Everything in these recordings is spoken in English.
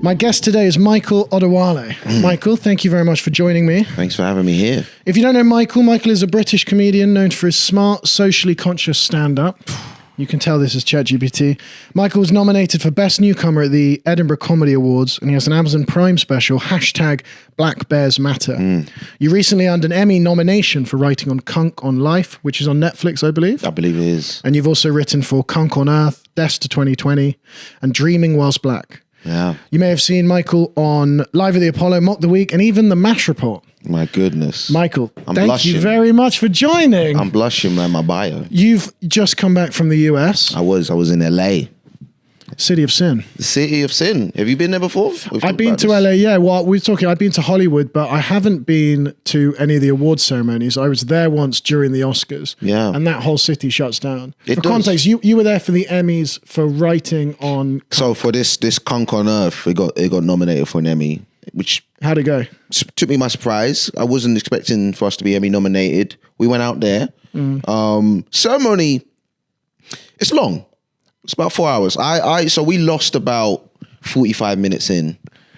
My guest today is Michael Odewale. Michael, thank you very much for joining me. Thanks for having me here. If you don't know Michael is a British comedian known for his smart, socially conscious stand-up. You can tell this is ChatGPT. Michael was nominated for Best Newcomer at the Edinburgh Comedy Awards, and he has an Amazon Prime special, #Black Bears Matter. You recently earned an Emmy nomination for writing on Cunk on Life, which is on Netflix, I believe. I believe it is. And you've also written for Cunk on Earth, Death to 2020, and Dreaming Whilst Black. Yeah. You may have seen Michael on Live at the Apollo, Mock the Week, and even The MASH Report. My goodness. Michael, I'm thank blushing. you very much for joining. I'm blushing, man, my bio. You've just come back from the US. I was in LA. City of Sin. The City of Sin. Have you been there before? I've been to LA, yeah. Well, we were talking, I've been to Hollywood, but I haven't been to any of the award ceremonies. I was there once during the Oscars. Yeah. And that whole city shuts down. It for does. context, you were there for the Emmys for writing on... So for this Cunk on Earth, it got nominated for an Emmy, which How'd it go? took me by surprise. I wasn't expecting for us to be Emmy nominated. We went out there. Ceremony, it's long. It's about 4 hours. So we lost about 45 minutes in.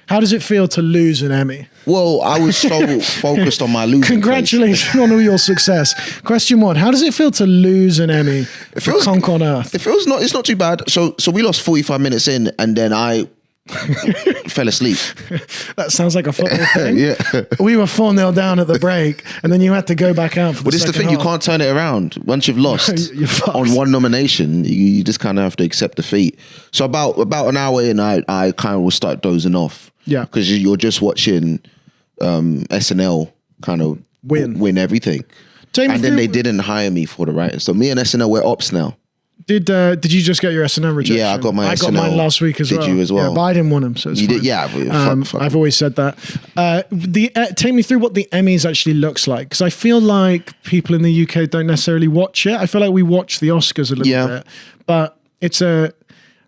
How does it feel to lose an Emmy? Well, I was so focused on my losing. Congratulations on all your success. Question one, how does it feel to lose an Emmy for Cunk on Earth? It's not too bad. So we lost 45 minutes in, and then I fell asleep. That sounds like a football thing. Yeah. We were 4-0 down at the break, and then you had to go back out for the But it's the second thing, you half. can't turn it around. Once you've lost You're fucked. on one nomination, you just kind of have to accept defeat. So about an hour in, I kind of will start dozing off. Yeah. Because you're just watching SNL kind of win everything. And then they didn't hire me for the writing. So me and SNL, we're ops now. Did you just get your SNL rejection? Yeah, I got my I got SNL. mine last week as well. Did you as well? Yeah, but I didn't want them, so it's You fine. did, yeah. Fuck. I've always said that. Take me through what the Emmys actually looks like, because I feel like people in the UK don't necessarily watch it. I feel like we watch the Oscars a little bit, but it's a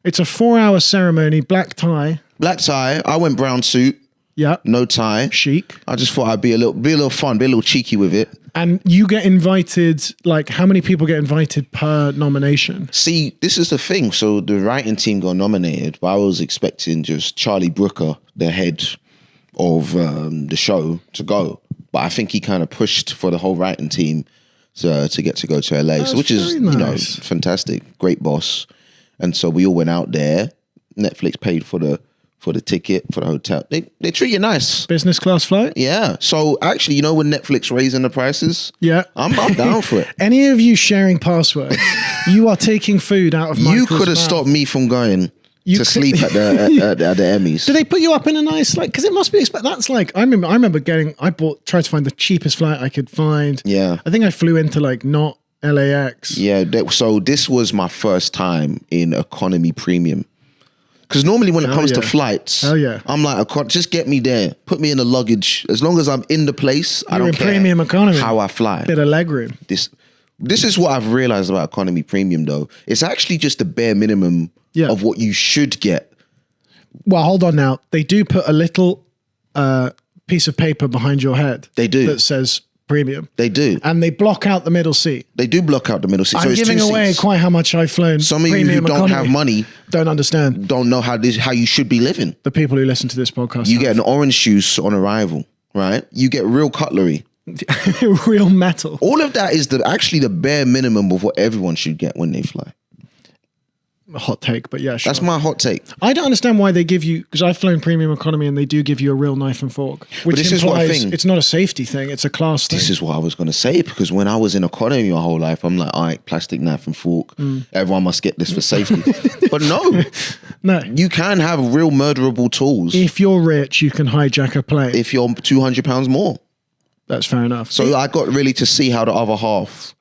4-hour ceremony, black tie. Black tie. I went brown suit. Yeah. No tie. Chic. I just thought I'd be a little fun, be a little cheeky with it. And you get invited, like, how many people get invited per nomination? See, this is the thing. So the writing team got nominated, but I was expecting just Charlie Brooker, the head of the show, to go. But I think he kind of pushed for the whole writing team to get to go to LA, which is nice. Fantastic. Great boss. And so we all went out there. Netflix paid for the ticket, for the hotel. They treat you nice. Business class flight? Yeah. So actually, when Netflix raising the prices? Yeah. I'm down for it. Any of you sharing passwords, you are taking food out of Michael's You could have mouth. stopped me from going to sleep at the Emmys. Do they put you up in a nice, like, because it must be that's like, I remember tried to find the cheapest flight I could find. Yeah. I think I flew into like not LAX. Yeah. So this was my first time in economy premium. Because normally when it comes to flights, I'm like, just get me there. Put me in the luggage. As long as I'm in the place, I don't care premium economy. how I fly. Bit of legroom. This is what I've realized about economy premium, though. It's actually just the bare minimum of what you should get. Well, hold on now. They do put a little piece of paper behind your head. They do. That says premium. They do. And they block out the middle seat. They do block out the middle seat. I'm giving away quite how much I've flown. Some of you who don't have money don't understand. Don't know how you should be living. The people who listen to this podcast. You get an orange juice on arrival, right? You get real cutlery. Real metal. All of that is actually the bare minimum of what everyone should get when they fly. A hot take, but yeah, sure. That's my hot take. I don't understand why they give you, because I've flown premium economy and they do give you a real knife and fork, which this implies is what I think. It's not a safety thing, it's a class thing. This is what I was going to say, because when I was in economy my whole life, I'm like, all right, plastic knife and fork. Everyone must get this for safety. But no, you can have real murderable tools. If you're rich, you can hijack a plane. If you're 200 pounds more. That's fair enough. So I got really to see how the other half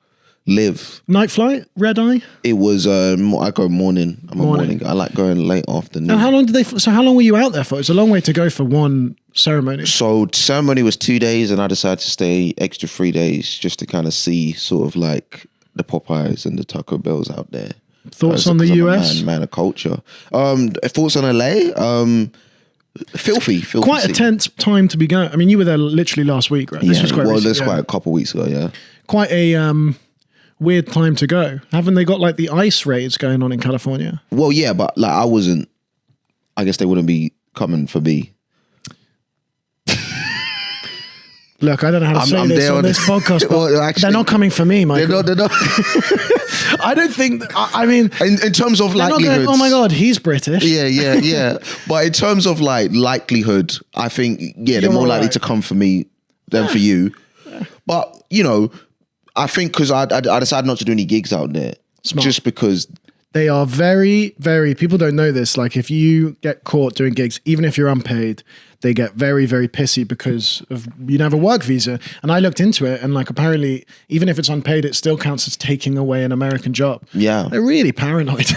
live. Night flight, red eye? It was, I go morning. I'm a morning guy. I like going late afternoon. And how long were you out there for? It's a long way to go for one ceremony. So ceremony was 2 days and I decided to stay extra 3 days just to kind of see sort of like the Popeyes and the Taco Bells out there. Thoughts on the US? Man of culture. Thoughts on LA? Filthy. Quite a tense time to be going. I mean, you were there literally last week, right? This was quite recent, that's quite a couple of weeks ago, yeah. Quite a weird time to go. Haven't they got like the ice raids going on in California? Well, yeah, but like I guess they wouldn't be coming for me. Look, I don't know how to say this on this podcast, but well, actually, they're not coming for me, Michael. They're not. I don't think. I mean, in terms of they're not likelihood. going, oh my God, he's British. Yeah. But in terms of like likelihood, I think they're more likely to come for me than for you. But you know, I think because I decided not to do any gigs out there, just because. They are very, very, people don't know this. Like if you get caught doing gigs, even if you're unpaid, they get very, very pissy because of you have a work visa. And I looked into it and like apparently even if it's unpaid, it still counts as taking away an American job. Yeah. They're really paranoid.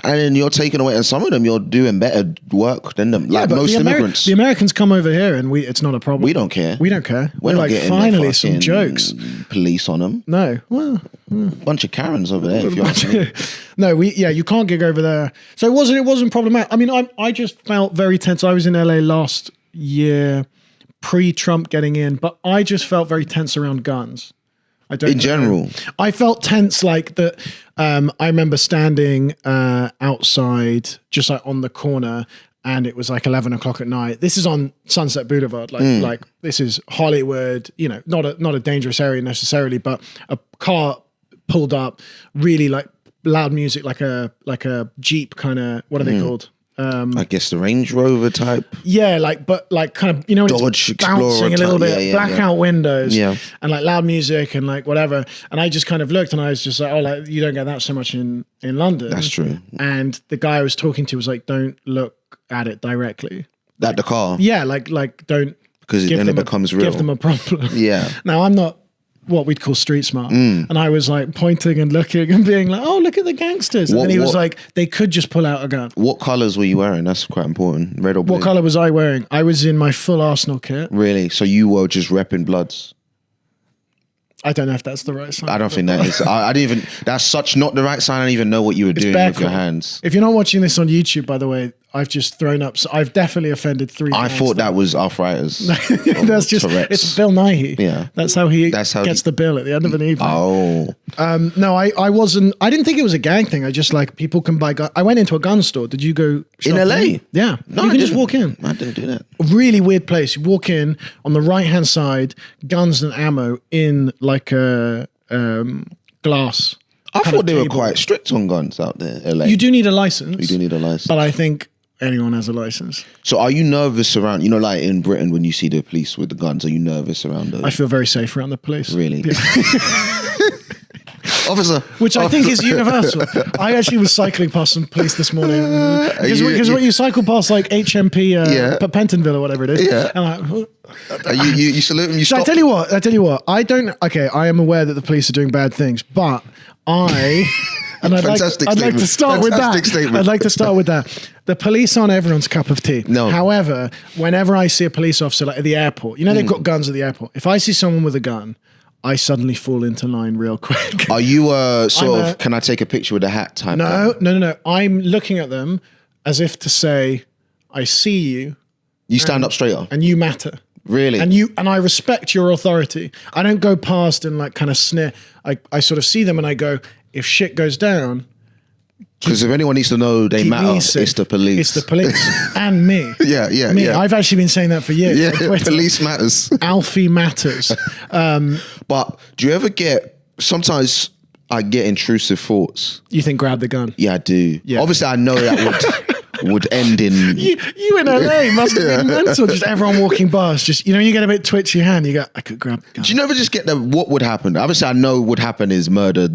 And then you're taking away, and some of them you're doing better work than them. Like most immigrants. The Americans come over here and it's not a problem. We don't care. We don't care. We're like, finally some jokes. Police on them. No. Well, bunch of Karens over there, if you ask me. No, you can't gig over there. So it wasn't problematic. I mean, I just felt very tense. I was in LA last year, pre-Trump getting in, but I just felt very tense around guns. In general, I felt tense like that. I remember standing outside, just like on the corner, and it was like 11 o'clock at night. This is on Sunset Boulevard, like this is Hollywood. You know, not a dangerous area necessarily, but a car pulled up, really like loud music, like a Jeep kind of. What are they called? I guess the Range Rover type. Yeah, but kind of, you know, Dodge it's bouncing a little bit, blackout windows, and like loud music and like whatever. And I just kind of looked and I was just like, oh, like you don't get that so much in London. That's true. And the guy I was talking to was like, don't look at it directly. At the car? Yeah, like don't. Because then it becomes real. Give them a problem. Yeah. Now, I'm not what we'd call street smart. And I was like pointing and looking and being like, oh, look at the gangsters. And then he was like, they could just pull out a gun. What colours were you wearing? That's quite important. Red or blue? What colour was I wearing? I was in my full Arsenal kit. Really? So you were just repping Bloods? I don't know if that's the right sign. I don't think that is. I didn't even, that's such not the right sign. I don't even know what you were doing with your hands. If you're not watching this on YouTube, by the way, I've just thrown up. So I've definitely offended 3 I thought that was arthritis. That's just, Tourette's. it's Bill Nighy. Yeah. That's how he gets the bill at the end of an evening. Oh. No, I wasn't, I didn't think it was a gang thing. I just like, people can buy guns. I went into a gun store. Did you go shopping? In LA? Yeah. No, you can just walk in. I didn't do that. A really weird place. You walk in, on the right-hand side, guns and ammo in like a glass. I thought they were quite strict on guns out there, LA. You do need a license. You do need a license. But I think anyone has a license. So are you nervous around, you know, like in Britain when you see the police with the guns, are you nervous around those? I feel very safe around the police. Really? Yeah. Officer. Which I think is universal. I actually was cycling past some police this morning. Because when you cycle past like HMP Pentonville or whatever it is. Yeah. And you salute them, you stop. I tell you what, I am aware that the police are doing bad things, but and I'd like to start with that. I'd like to start with that. The police aren't everyone's cup of tea. No. However, whenever I see a police officer like at the airport, you know, they've got guns at the airport. If I see someone with a gun, I suddenly fall into line real quick. Are you can I take a picture with a hat type? No. I'm looking at them as if to say, I see you. You stand up straighter. And you matter. Really? And I respect your authority. I don't go past and like kind of sneer. I sort of see them and I go, if shit goes down. Because if anyone needs to know they matter, it's the police. It's the police and me. Yeah. I've actually been saying that for years. Yeah, police matters. Alfie matters. But do you ever sometimes I get intrusive thoughts. You think grab the gun? Yeah, I do. Yeah. Obviously, I know that would end in... You in LA must have been mental. Just everyone walking past. Just, you know, you get a bit twitchy hand. You go, I could grab the gun. Do you never just get what would happen? Obviously, I know what would happen is murder,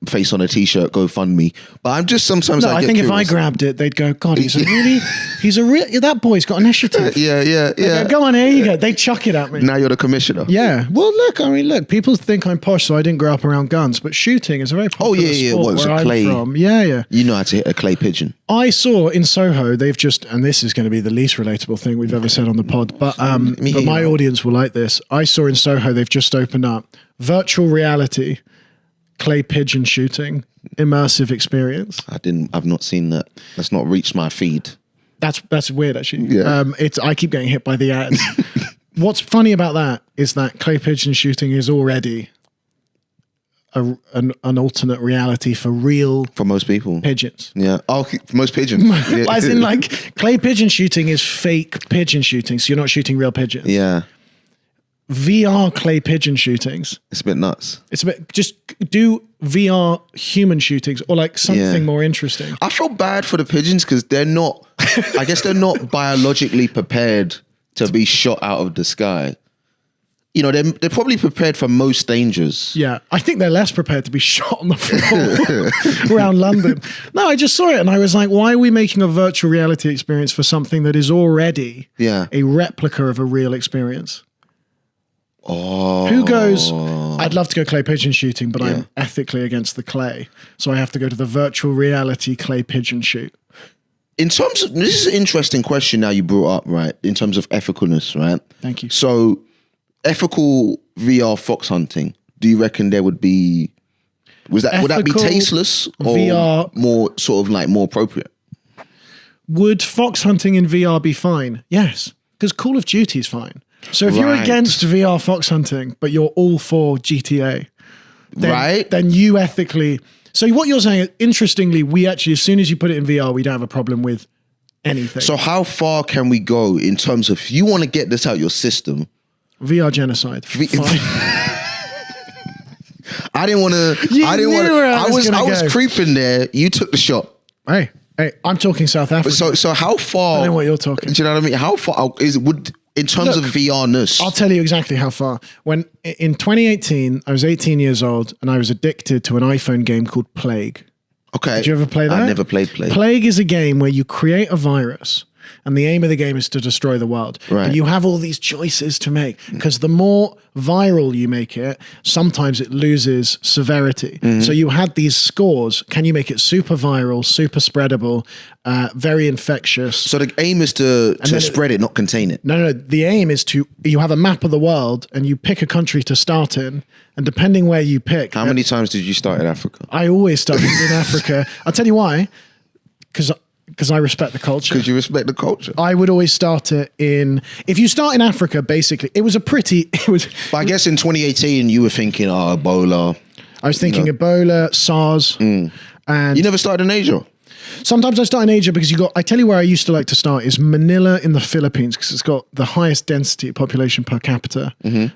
face on a t-shirt, go fund me. But I'm just sometimes I think curious. If I grabbed it, they'd go, God, he's a real, that boy's got initiative. Yeah. Go on, here you go. They chuck it at me. Now you're the commissioner. Yeah. Well, look, people think I'm posh, so I didn't grow up around guns, but shooting is a very popular sport What was where a clay? I'm from. Yeah. You know how to hit a clay pigeon. I saw in Soho, they've just, and this is going to be the least relatable thing we've ever said on the pod, but my audience will like this. I saw in Soho, they've just opened up virtual reality, clay pigeon shooting, immersive experience. I've not seen that. That's not reached my feed. That's weird, actually. Yeah. I keep getting hit by the ads. What's funny about that is that clay pigeon shooting is already an alternate reality for real For most people. pigeons. Yeah. Oh, for most pigeons. Yeah. As in, like, clay pigeon shooting is fake pigeon shooting, so you're not shooting real pigeons. Yeah. VR clay pigeon shootings, It's a bit nuts. it's a bit, just do VR human shootings or like something Yeah. more interesting. I feel bad for the pigeons because they're not, I guess they're not biologically prepared to be shot out of the sky. You know, they're probably prepared for most dangers. Yeah, I think they're less prepared to be shot on the floor around London. No, I just saw it and I was like, why are we making a virtual reality experience for something that is already Yeah. a replica of a real experience? Oh. Who goes, I'd love to go clay pigeon shooting, but I'm ethically against the clay. So I have to go to the virtual reality clay pigeon shoot. In terms of, this is an interesting question now you brought up, right? In terms of ethicalness, right? Thank you. So, ethical VR fox hunting, do you reckon there would be, would that be Ethical tasteless or VR more sort of like more appropriate? Would fox hunting in VR be fine? Yes, because Call of Duty is fine. So if you're Right. against VR fox hunting, but you're all for GTA, then, Right. then you ethically. So what you're saying, interestingly, we actually, as soon as you put it in VR, we don't have a problem with anything. So how far can we go in terms of, if you want to get this out your system? VR genocide. Fine. I didn't want to. You I didn't knew want to. where I I was was. gonna I was go. creeping there. You took the shot. Hey, I'm talking South Africa. So how far? I know what you're talking. Do you know what I mean? How far is it? Would in terms Look, of VR-ness? I'll tell you exactly how far. When in 2018, I was 18 years old and I was addicted to an iPhone game called Plague. Okay. Did you ever play that? I never played Plague. Plague is a game where you create a virus and the aim of the game is to destroy the world. Right. But you have all these choices to make because the more viral you make it, sometimes it loses severity. Mm-hmm. So you had these scores. Can you make it super viral, super spreadable, very infectious? So the aim is to then spread it, not contain it. No. The aim is you have a map of the world and you pick a country to start in. And depending where you pick, How many times did you start in Africa? I always started in Africa. I'll tell you why. Because I respect the culture. Because you respect the culture. I would always start it in, if you start in Africa, basically, it was. But I guess in 2018 you were thinking, oh, Ebola. I was thinking Ebola, SARS, and You never started in Asia. sometimes I start in Asia because I tell you where I used to like to start is Manila in the Philippines because it's got the highest density population per capita. And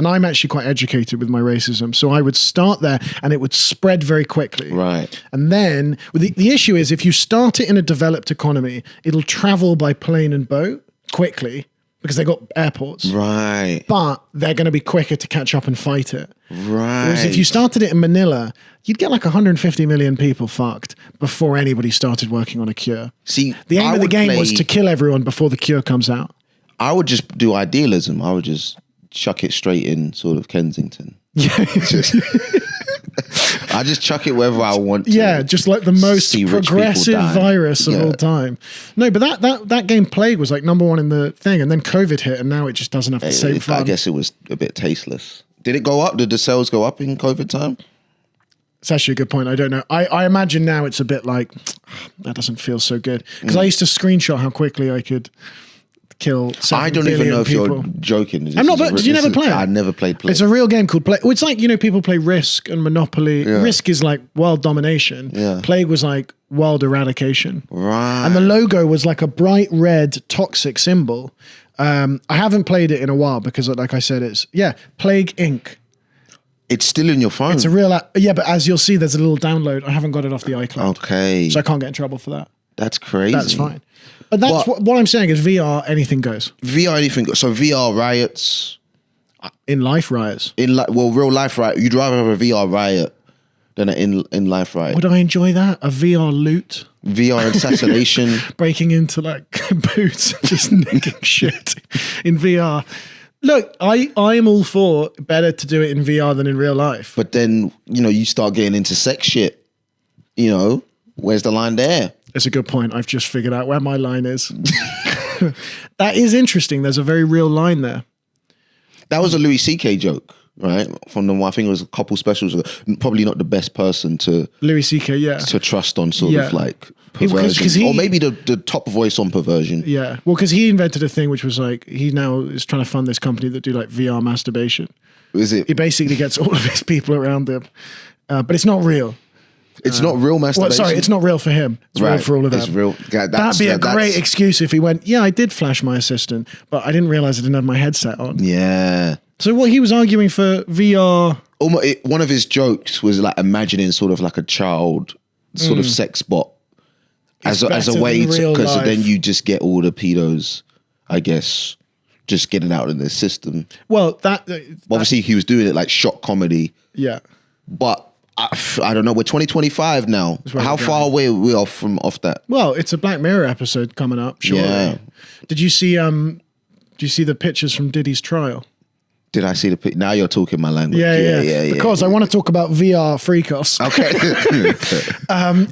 I'm actually quite educated with my racism. So I would start there and it would spread very quickly. Right. And then the issue is if you start it in a developed economy, it'll travel by plane and boat quickly because they got airports. Right. But they're going to be quicker to catch up and fight it. Right. Whereas if you started it in Manila, you'd get like 150 million people fucked before anybody started working on a cure. See, The aim I of the would game play- was to kill everyone before the cure comes out. I would just do idealism. I would just chuck it straight in sort of Kensington. I just chuck it wherever I want to. Yeah, just like the most see rich people progressive die. virus of Yeah. all time. No, but that game Plague was like number one in the thing, and then COVID hit, and now it just doesn't have the same I fun. guess it was a bit tasteless. Did it go up? Did the sales go up in COVID time? It's actually a good point. I don't know. I imagine now it's a bit like, that doesn't feel so good. Because I used to screenshot how quickly I could kill 7 I don't even billion know if people. you're joking. This I'm not, is a but did you this never is- play it? I never played Play. It's a real game called Play. Well, it's like, people play Risk and Monopoly. Risk is like world domination. Yeah. Plague was like world eradication. Right. And the logo was like a bright red toxic symbol. I haven't played it in a while because, like I said, it's, Plague Inc. It's still in your phone. It's a real, but as you'll see, there's a little download. I haven't got it off the iCloud. Okay. So I can't get in trouble for that. That's crazy. That's fine. But that's what I'm saying is VR, anything goes. VR anything. So VR riots In life riots. in real life riot. You'd rather have a VR riot than an in life riot. Would I enjoy that? A VR loot? VR assassination. Breaking into like boots and just nicking shit in VR. Look, I am all for better to do it in VR than in real life. But then, you start getting into sex shit. Where's the line there? It's a good point. I've just figured out where my line is. That is interesting. There's a very real line there. That was a Louis C.K. joke, right? From the one, I think it was a couple specials ago. Probably not the best person to Louis C.K., yeah. trust on sort Yeah. of like Because perversion. he- Or maybe the top voice on perversion. Yeah. Well, because he invented a thing which was like, he now is trying to fund this company that do like VR masturbation. Is it? He basically gets all of his people around him. But it's not real. It's not real masturbation. Well, sorry, it's not real for him. It's real for all of them. It's real. Yeah, That'd be a great excuse if he went, yeah, I did flash my assistant, but I didn't realize I didn't have my headset on. Yeah. So what he was arguing for VR. One of his jokes was like imagining sort of like a child sort of sex bot as a way to, because then you just get all the pedos, I guess, just getting out in the system. Well, obviously he was doing it like shock comedy. Yeah. But I don't know. We're 2025 now. How far away are we off that? Well, it's a Black Mirror episode coming up. Sure. Yeah. Did you see the pictures from Diddy's trial? Did I see the picture? Now you're talking my language. Yeah. Because I want to talk about VR freak-offs. Okay.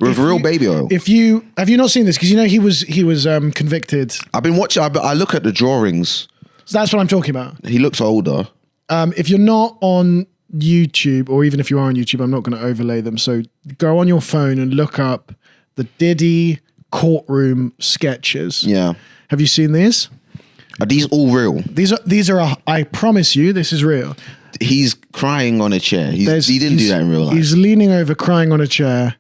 With real baby oil. Have you not seen this? Because he was convicted. I've been watching. I look at the drawings. So that's what I'm talking about. He looks older. If you're not on YouTube, or even if you are on YouTube, I'm not going to overlay them. So go on your phone and look up the Diddy Courtroom sketches. Yeah. Have you seen these? Are these all real? These are. I promise you, this is real. He's crying on a chair. He didn't do that in real life. He's leaning over, crying on a chair.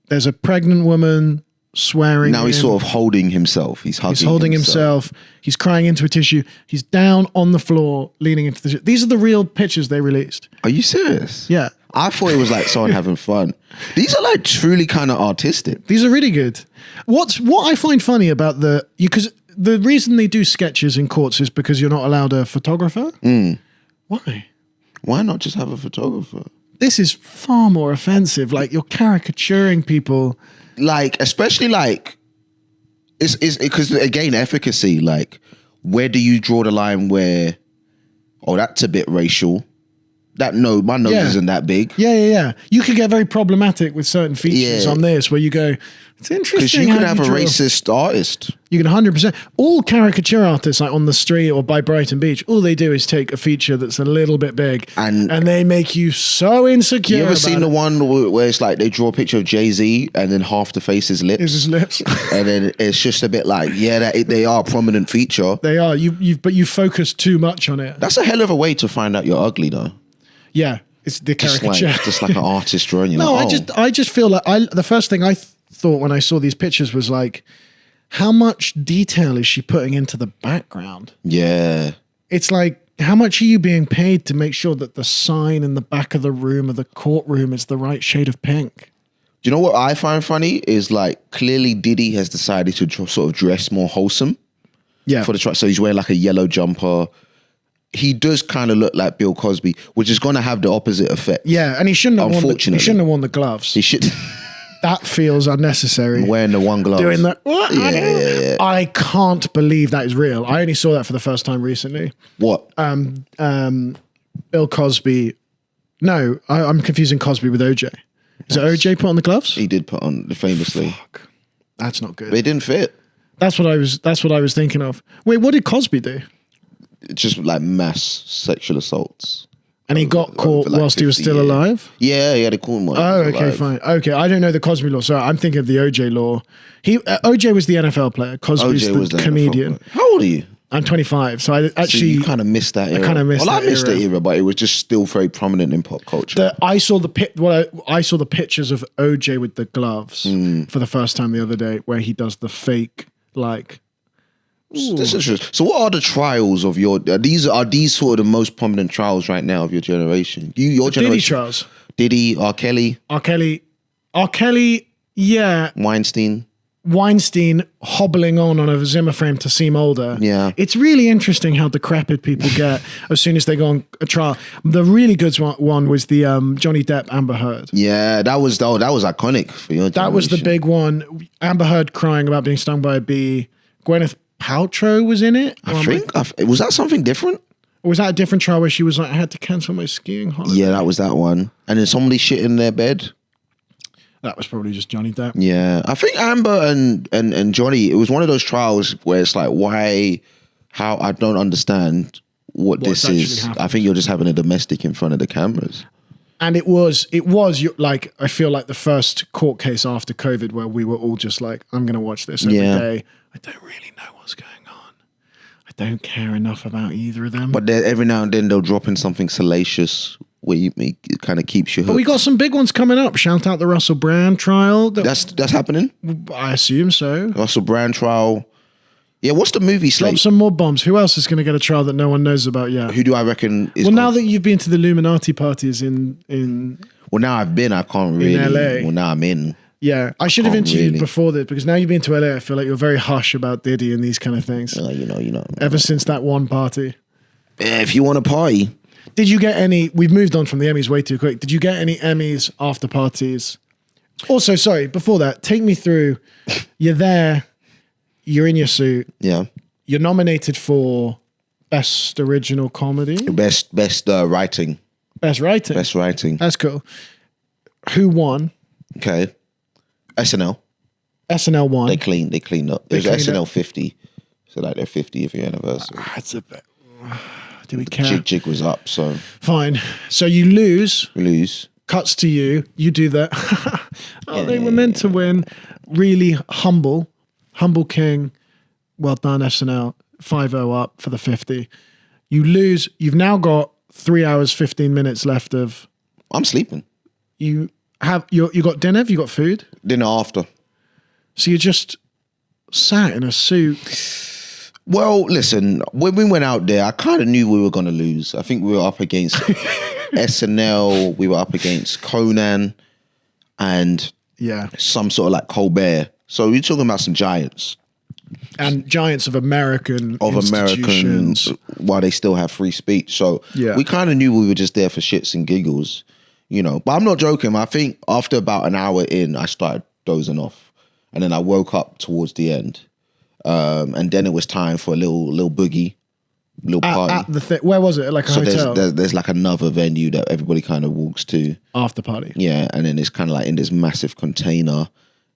There's a pregnant woman swearing. Now he's sort of holding himself. He's holding himself. He's crying into a tissue. He's down on the floor, leaning into the. These are the real pictures they released. Are you serious? Yeah. I thought it was like someone having fun. These are like truly kind of artistic. These are really good. What I find funny about because the reason they do sketches in courts is because you're not allowed a photographer. Why? Why not just have a photographer? This is far more offensive. Like, you're caricaturing people. Like, especially like, it's because again, efficacy. Like, where do you draw the line where, oh, that's a bit racial. My nose isn't that big. Yeah. You could get very problematic with certain features on this, where you go, it's interesting. Because you could have a racist artist. You can 100%. All caricature artists, like on the street or by Brighton Beach, all they do is take a feature that's a little bit big and they make you so insecure. You ever seen the one where it's like they draw a picture of Jay-Z and then half the face is lips? Is his lips. And then it's just a bit like, they are a prominent feature. They are. But you focus too much on it. That's a hell of a way to find out you're ugly, though. Yeah, it's the caricature. Just like an artist drawing you. No, like, I just feel like the first thing I thought when I saw these pictures was like, how much detail is she putting into the background? Yeah. It's like, how much are you being paid to make sure that the sign in the back of the room of the courtroom is the right shade of pink? Do you know what I find funny is like clearly Diddy has decided to sort of dress more wholesome. Yeah. For the trial. So he's wearing like a yellow jumper. He does kind of look like Bill Cosby, which is going to have the opposite effect. Yeah, and he shouldn't have unfortunately. He shouldn't have worn the gloves. He should. That feels unnecessary. Wearing the one glove. Doing that. Yeah. I can't believe that is real. I only saw that for the first time recently. What? Bill Cosby. No, I'm confusing Cosby with OJ. Is it OJ put on the gloves? He did put on famously. Fuck. That's not good. But it didn't fit. That's what I was thinking of. Wait, what did Cosby do? It's just like mass sexual assaults. And he got caught like whilst he was still alive? Yeah, he had a court one. Oh, okay, fine. Okay, I don't know the Cosby law. Sorry, I'm thinking of the OJ law. OJ was the NFL player. Cosby's the comedian. How old are you? I'm 25, so I actually... you kind of missed that era. I kind of missed that era. I missed that era, but it was just still very prominent in pop culture. I saw the pictures of OJ with the gloves for the first time the other day, where he does the fake, like... This is true. So what are the trials of your... Are these sort of the most prominent trials right now of your generation? Your generation? Diddy trials. Diddy, R. Kelly, yeah. Weinstein hobbling on a Zimmer frame to seem older. Yeah. It's really interesting how decrepit people get as soon as they go on a trial. The really good one was the Johnny Depp Amber Heard. Yeah, that was iconic for your generation. That was the big one. Amber Heard crying about being stung by a bee. Gwyneth Paltrow was in it. Was that something different? Or was that a different trial where she was like, I had to cancel my skiing holiday? Yeah, that was that one. And then somebody shit in their bed. That was probably just Johnny Depp. Yeah. I think Amber and Johnny, it was one of those trials where it's like, how I don't understand what this is. Happened. I think you're just having a domestic in front of the cameras. And it was like, I feel like the first court case after COVID where we were all just like, I'm going to watch this every day. I don't really know what's going on. I don't care enough about either of them. But then every now and then they'll drop in something salacious where it kind of keeps you hooked. But we got some big ones coming up. Shout out the Russell Brand trial. That's happening? I assume so. Russell Brand trial. Yeah, what's the movie slate? Drop some more bombs. Who else is going to get a trial that no one knows about yet? Who do I reckon is... Well, now that you've been to the Illuminati parties in Well, now I've been, I can't really... LA. Well, now I'm in. Yeah, I should have interviewed really. before this because now you've been to LA, I feel like you're very hush about Diddy and these kind of things. You know. Ever since that one party. Yeah, if you want to party... Did you get any... We've moved on from the Emmys way too quick. Did you get any Emmys after parties? Also, sorry, before that, take me through. You're there. You're in your suit. Yeah. You're nominated for Best Original Comedy. Best writing. Best Writing. Best writing. That's cool. Who won? Okay. SNL. SNL won. They cleaned up. It was cleaned SNL up. 50. So like their 50th year anniversary. That's a bit... Do we care? Jig was up, so Fine. So you lose. we lose. Cuts to you. You do that. They were meant to win. Really humble king. Well done, SNL. 5-0 up for the 50. You lose. You've now got 3 hours, 15 minutes left of... I'm sleeping. You got dinner? Have you got food? Dinner after. So you just sat in a suit. Well, listen, when we went out there, I kind of knew we were going to lose. I think we were up against SNL. We were up against Conan and some sort of like Colbert. So we're talking about some giants. And giants of American institutions. While they still have free speech. So we kind of knew we were just there for shits and giggles, you know. But I'm not joking. I think after about an hour in, I started dozing off. And then I woke up towards the end. And then it was time for a little boogie, little party. At the where was it? Like a hotel? There's like another venue that everybody kind of walks to. After party. Yeah, and then it's kind of like in this massive container,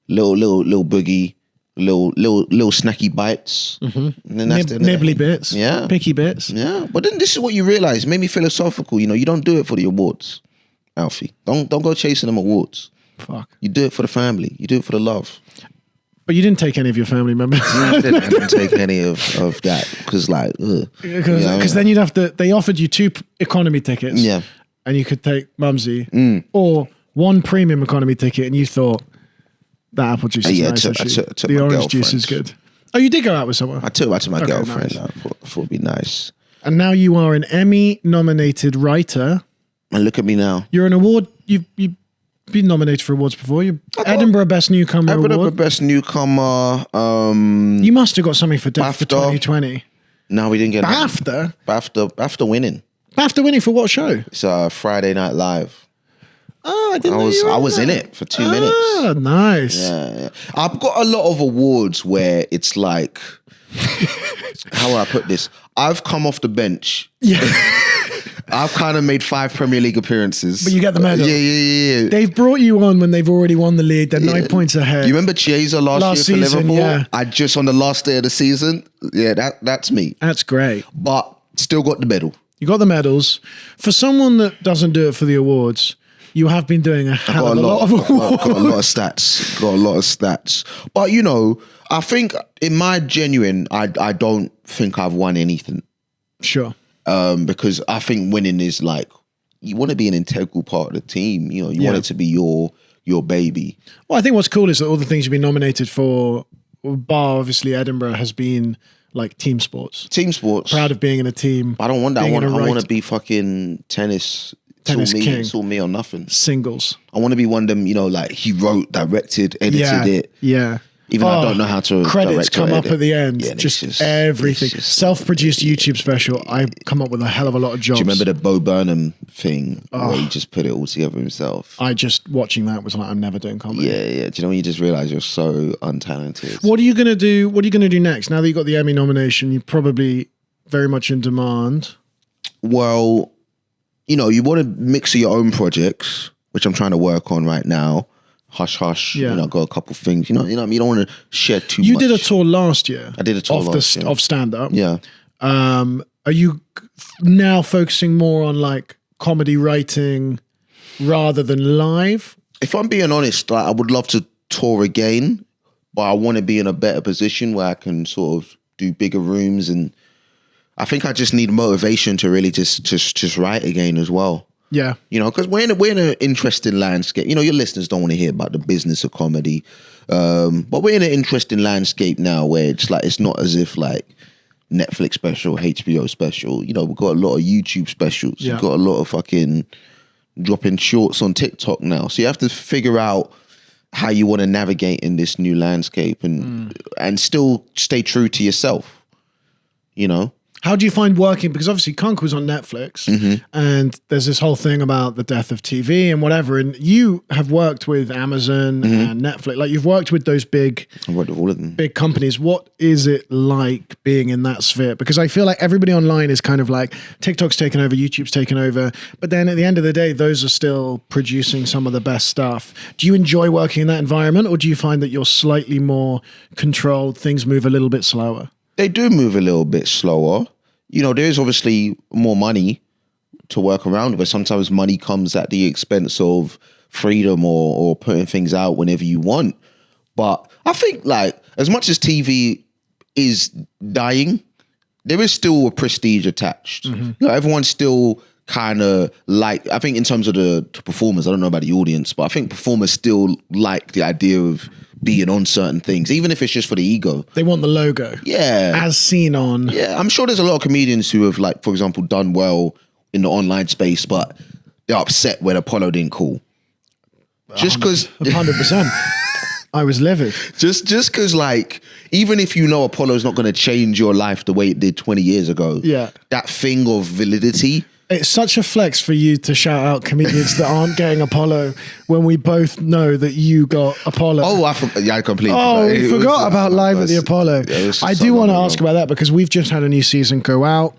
little boogie. Little snacky bites, and then that's nibbly bits, yeah, picky bits, yeah. But then this is what you realize. It made me philosophical. You know, you don't do it for the awards, Alfie. Don't go chasing them awards. Fuck. You do it for the family. You do it for the love. But you didn't take any of your family members. I didn't take any of that because, like, because then you'd have to. They offered you 2 economy tickets, and you could take Mumsy, or 1 premium economy ticket, and you thought. That apple juice is nice. I took the orange juice is good. Oh, you did go out with someone? I took my girlfriend. Nice. I thought it'd be nice. And now you are an Emmy-nominated writer. And look at me now. You're an award. You've been nominated for awards before. You Edinburgh Best Newcomer Award. Edinburgh Best Newcomer. You must have got something for BAFTA 2020. No, we didn't get BAFTA? BAFTA winning. BAFTA winning for what show? It's Friday Night Live. Oh, I didn't know you were I was in it for 2 minutes. Oh, nice. Yeah. I've got a lot of awards where it's like, how will I put this? I've come off the bench. Yeah. I've kind of made 5 Premier League appearances. But you get the medal. Yeah. They've brought you on when they've already won the league. They're 9 points ahead. You remember Chiesa last year for season, Liverpool? yeah. I just on the last day of the season. Yeah, that's me. That's great. But still got the medal. You got the medals. For someone that doesn't do it for the awards, you have been doing a hell of a lot of awards. Got a lot of stats. But, you know, I think in my genuine, I don't think I've won anything. Sure. Because I think winning is like, you want to be an integral part of the team. You know, you want it to be your baby. Well, I think what's cool is that all the things you've been nominated for, bar obviously Edinburgh, has been like team sports. Team sports. Proud of being in a team. I don't want that. I want to be fucking tennis king. It's all me or nothing. Singles. I want to be one of them, you know, like he wrote, directed, edited it. Yeah. Even though I don't know how to credits come up at the end. Yeah, just everything. Self-produced YouTube special. I come up with a hell of a lot of jobs. Do you remember the Bo Burnham thing where he just put it all together himself? I just watching that was like, I'm never doing comedy. Yeah. Do you know when you just realize you're so untalented? What are you gonna do? What are you gonna do next? Now that you got the Emmy nomination, you're probably very much in demand. Well, you know, you want to mix your own projects, which I'm trying to work on right now. Hush. Yeah. You know, got a couple things. You know, you don't want to share too much. You did a tour last year. I did a tour last year. Of stand-up. Yeah. Are you now focusing more on like comedy writing rather than live? If I'm being honest, like, I would love to tour again, but I want to be in a better position where I can sort of do bigger rooms and I think I just need motivation to really just write again as well. Yeah. You know, because we're in an interesting landscape. You know, your listeners don't want to hear about the business of comedy. But we're in an interesting landscape now where it's like, it's not as if like Netflix special, HBO special. You know, we've got a lot of YouTube specials. Yeah. You've got a lot of fucking dropping shorts on TikTok now. So you have to figure out how you want to navigate in this new landscape and still stay true to yourself, you know? How do you find working? Because obviously Cunk was on Netflix and there's this whole thing about the death of TV and whatever. And you have worked with Amazon and Netflix. Like you've worked with those big, I've worked with all of them. Big companies. What is it like being in that sphere? Because I feel like everybody online is kind of like TikTok's taken over, YouTube's taken over. But then at the end of the day, those are still producing some of the best stuff. Do you enjoy working in that environment or do you find that you're slightly more controlled, things move a little bit slower? They do move a little bit slower. You know, there's obviously more money to work around, but sometimes money comes at the expense of freedom or putting things out whenever you want. But I think like as much as TV is dying, there is still a prestige attached. You know, everyone's still kind of like, I think in terms of the performers, I don't know about the audience, but I think performers still like the idea of being on certain things, even if it's just for the ego. They want the logo. Yeah. As seen on. Yeah, I'm sure there's a lot of comedians who have, like, for example, done well in the online space, but they're upset when Apollo didn't call. Just because... 100%. I was livid. Just because, like, even if you know Apollo's not going to change your life the way it did 20 years ago, that thing of validity... It's such a flex for you to shout out comedians that aren't getting Apollo when we both know that you got Apollo. Oh, I completely forgot. We forgot about Live at the Apollo. I do want to ask about that because we've just had a new season go out.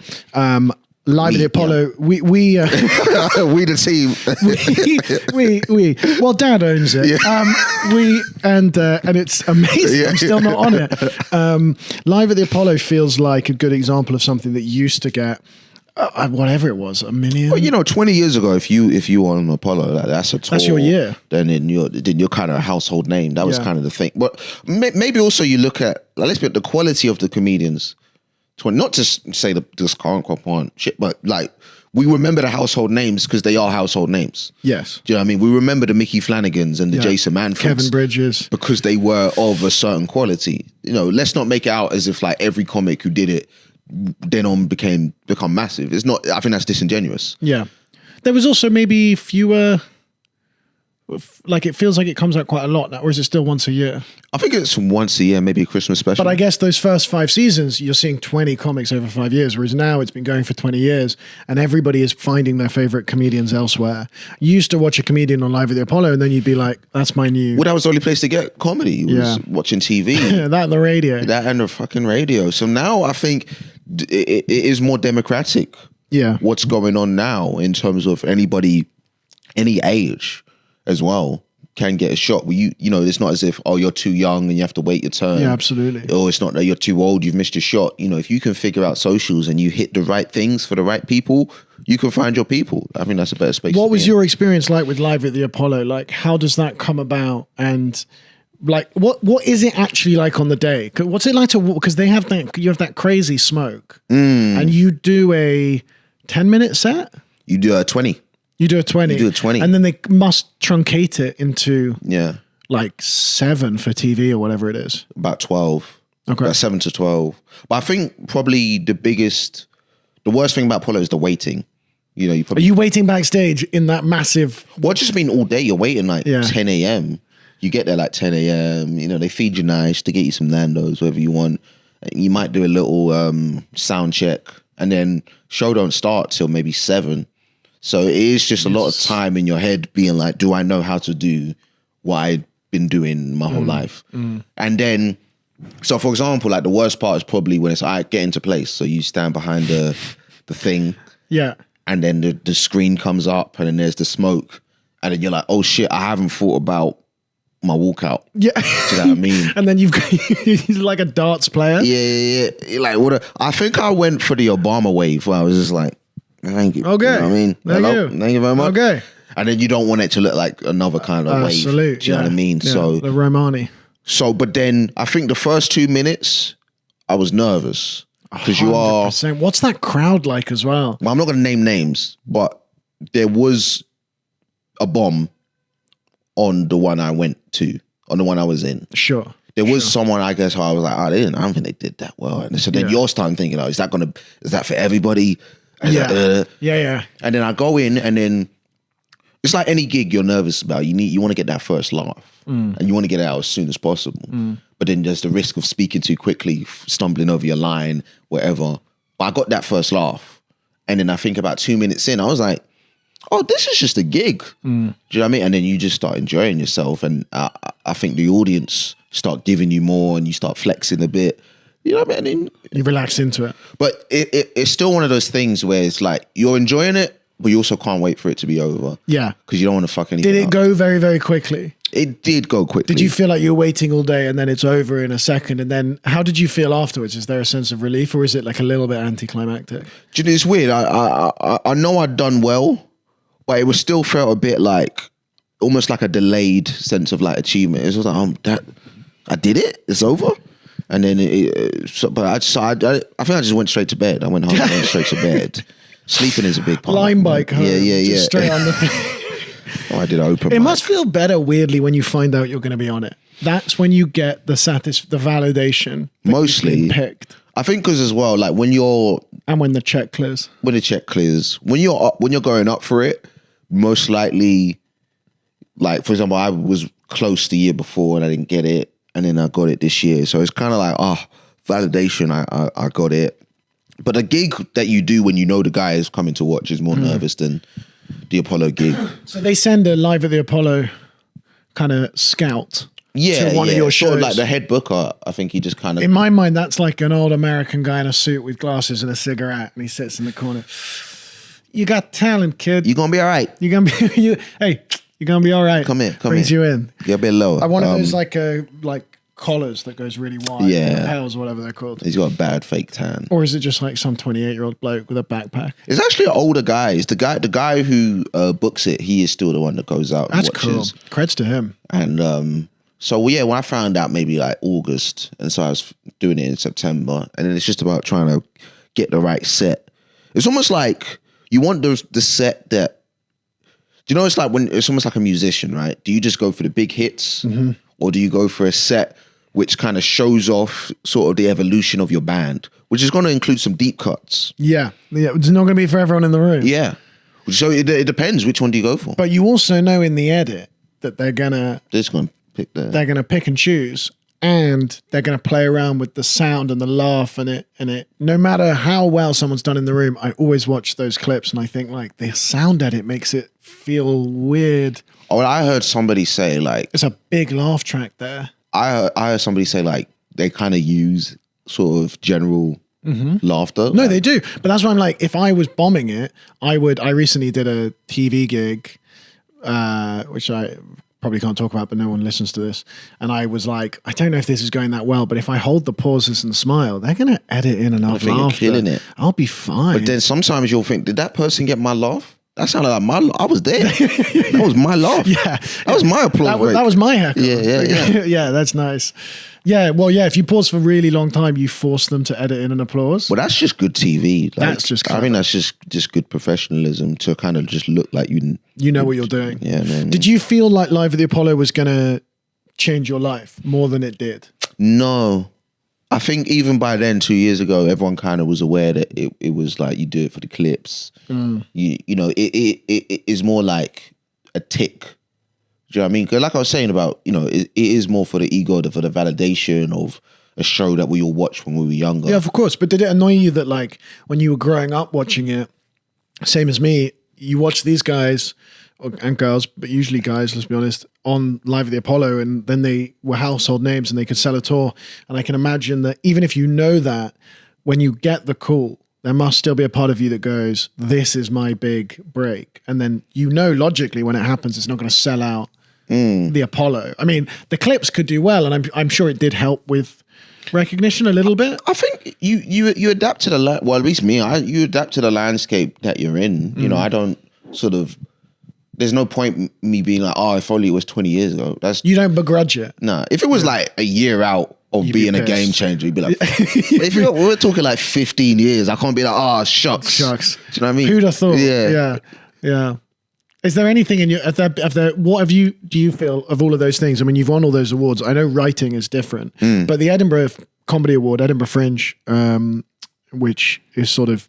Live at the Apollo, we we the team. we well, Dad owns it. And it's amazing. I'm still not on it. Live at the Apollo feels like a good example of something that used to get whatever it was, 1 million. Well, you know, 20 years ago, if you were on Apollo, that's a tour. That's your year. Then you're kind of a household name. That was kind of the thing. But maybe also you look at, like, let's be the quality of the comedians. Not to say this current crop on shit, but like we remember the household names because they are household names. Yes. Do you know what I mean? We remember the Mickey Flanagans and the Jason Manfords, Kevin Bridges, because they were of a certain quality. You know, let's not make it out as if like every comic who did it then on become massive. It's not. I think that's disingenuous. Yeah. There was also maybe fewer. Like it feels like it comes out quite a lot now, or is it still once a year? I think it's once a year, maybe a Christmas special. But I guess those first 5 seasons, you're seeing 20 comics over 5 years, whereas now it's been going for 20 years and everybody is finding their favorite comedians elsewhere. You used to watch a comedian on Live at the Apollo and then you'd be like, that's my new... Well, that was the only place to get comedy, was watching TV. That and the radio. That and the fucking radio. So now I think it is more democratic. Yeah. What's going on now in terms of anybody, any age as well, can get a shot. Well, you know, it's not as if, oh, you're too young and you have to wait your turn. Yeah, absolutely. Or it's not that you're too old, you've missed your shot. You know, if you can figure out socials and you hit the right things for the right people, you can find your people. I think that's a better space. What was your experience like with Live at the Apollo? Like, how does that come about? And like, what is it actually like on the day? What's it like to, because they have that, you have that crazy smoke and you do a 10-minute set? You do a 20. You do a 20. You do a 20. And then they must truncate it into like 7 for TV or whatever it is. About 12. Okay. About 7 to 12. But I think probably the worst thing about Apollo is the waiting. You know, Are you waiting backstage in that massive... Well, just mean all day. You're waiting like 10 a.m. You get there like 10 a.m. You know, they feed you nice to get you some Nando's, whatever you want. You might do a little sound check. And then show don't start till maybe 7. So it is just a lot of time in your head being like, do I know how to do what I've been doing my whole life? And then, so for example, like the worst part is probably when it's, all right, get into place. So you stand behind the thing. Yeah. And then the screen comes up and then there's the smoke. And then you're like, oh shit, I haven't thought about my walkout. Yeah. Do you know what I mean? And then he's like a darts player. Yeah. Like, I think I went for the Obama wave where I was just like, thank you. Okay. You know what I mean? Thank you very much. Okay. And then you don't want it to look like another kind of wave. Salute. Do you know what I mean? Yeah. So the Romani. But then I think the first 2 minutes, I was nervous. because you are. 100%. What's that crowd like as well? Well, I'm not going to name names, but there was a bomb on the one I went to, on the one I was in. Sure. There was someone, I guess, I was like, I don't think they did that well. And so then you're starting thinking, is that for everybody? Yeah. And then I go in, and then it's like any gig you're nervous about. You want to get that first laugh, and you want to get it out as soon as possible. But then there's the risk of speaking too quickly, stumbling over your line, whatever. But I got that first laugh, and then I think about 2 minutes in, I was like, oh, this is just a gig. Do you know what I mean? And then you just start enjoying yourself, and I think the audience start giving you more, and you start flexing a bit. You know what I mean? You relax into it. But it's still one of those things where it's like you're enjoying it, but you also can't wait for it to be over. Yeah. Because you don't want to fuck anything Did it up. go very, very quickly? It did go quickly. Did you feel like you were waiting all day and then it's over in a second? And then how did you feel afterwards? Is there a sense of relief, or is it like a little bit anticlimactic? Do you know, it's weird. I know I'd done well, but it was still felt a bit like almost like a delayed sense of like achievement. It was like, I did it. It's over. And then but I think I just went straight to bed. I went home and went straight to bed. Sleeping is a big part. Line bike home. Yeah. Just straight on the thing. Oh, I did open. It must feel better, weirdly, when you find out you're going to be on it. That's when you get the validation. Mostly you've been picked. I think because as well, like when the check clears. When the check clears, when you're going up for it, most likely, like for example, I was close the year before and I didn't get it, and then I got it this year. So it's kind of like, validation. I got it. But a gig that you do when you know the guy is coming to watch is more nervous than the Apollo gig. So they send a Live at the Apollo kind of scout to one of your shows. Sort of like the head booker, I think he just kind of... In my mind, that's like an old American guy in a suit with glasses and a cigarette, and he sits in the corner. You got talent, kid. You're going to be all right. You're going to be... you're going to be all right. Come here. Brings you in. Get a bit lower. I want those like collars that goes really wide. Yeah. Lapels, whatever they're called. He's got a bad fake tan. Or is it just like some 28-year-old bloke with a backpack? It's actually an older guy. It's the guy who books it. He is still the one that goes out and watches. Cool. Creds to him. And so when I found out maybe like August, and so I was doing it in September, and then it's just about trying to get the right set. It's almost like you want the set that, do you know, it's like when it's almost like a musician, right? Do you just go for the big hits, or do you go for a set which kind of shows off sort of the evolution of your band, which is going to include some deep cuts? Yeah. It's not going to be for everyone in the room. Yeah. So it depends. Which one do you go for? But you also know in the edit that they're going to pick and choose, and they're going to play around with the sound and the laugh and it. No matter how well someone's done in the room, I always watch those clips and I think like the sound edit makes it feel weird. Oh, I heard somebody say like... It's a big laugh track there. I heard somebody say like they kind of use sort of general laughter. No, they do. But that's why I'm like, if I was bombing it, I recently did a TV gig, which I probably can't talk about, but no one listens to this. And I was like, I don't know if this is going that well, but if I hold the pauses and smile, they're going to edit in enough laughter. You're killing it. I'll be fine. But then sometimes you'll think, did that person get my laugh? That sounded like my laugh. I was there. That was my laugh. Yeah. That was my applause. That was my heckle. Yeah. Yeah, that's nice. Yeah, well, yeah, if you pause for a really long time, you force them to edit in an applause. Well, that's just good TV. Like, that's just clever. I mean, that's just good professionalism to kind of just look like you know what you're doing. Yeah. No. Did you feel like Live at the Apollo was going to change your life more than it did? No. I think even by then, 2 years ago, everyone kind of was aware that it was like you do it for the clips. You know, it is more like a tick. Do you know what I mean? Because like I was saying about, you know, it is more for the ego, for the validation of a show that we all watched when we were younger. Yeah, of course. But did it annoy you that like when you were growing up watching it, same as me, you watch these guys and girls, but usually guys, let's be honest, on Live at the Apollo, and then they were household names and they could sell a tour. And I can imagine that even if you know that, when you get the call, there must still be a part of you that goes, this is my big break. And then you know logically when it happens, it's not going to sell out the Apollo. I mean, the clips could do well, and I'm sure it did help with recognition a little bit. I think you adapt to well, at least me, you adapt to the landscape that you're in. You know, I don't sort of... There's no point me being like, if only it was 20 years ago. You don't begrudge it. Nah. If it was like a year out of You'd be being a pissed. game changer. You'd be like, if we're talking like 15 years, I can't be like, oh, shucks. Shucks. Do you know what I mean? Who'd have thought? Yeah. Yeah. Is there anything in your, do you feel of all of those things? I mean, you've won all those awards. I know writing is different, but the Edinburgh Comedy Award, Edinburgh Fringe, which is sort of,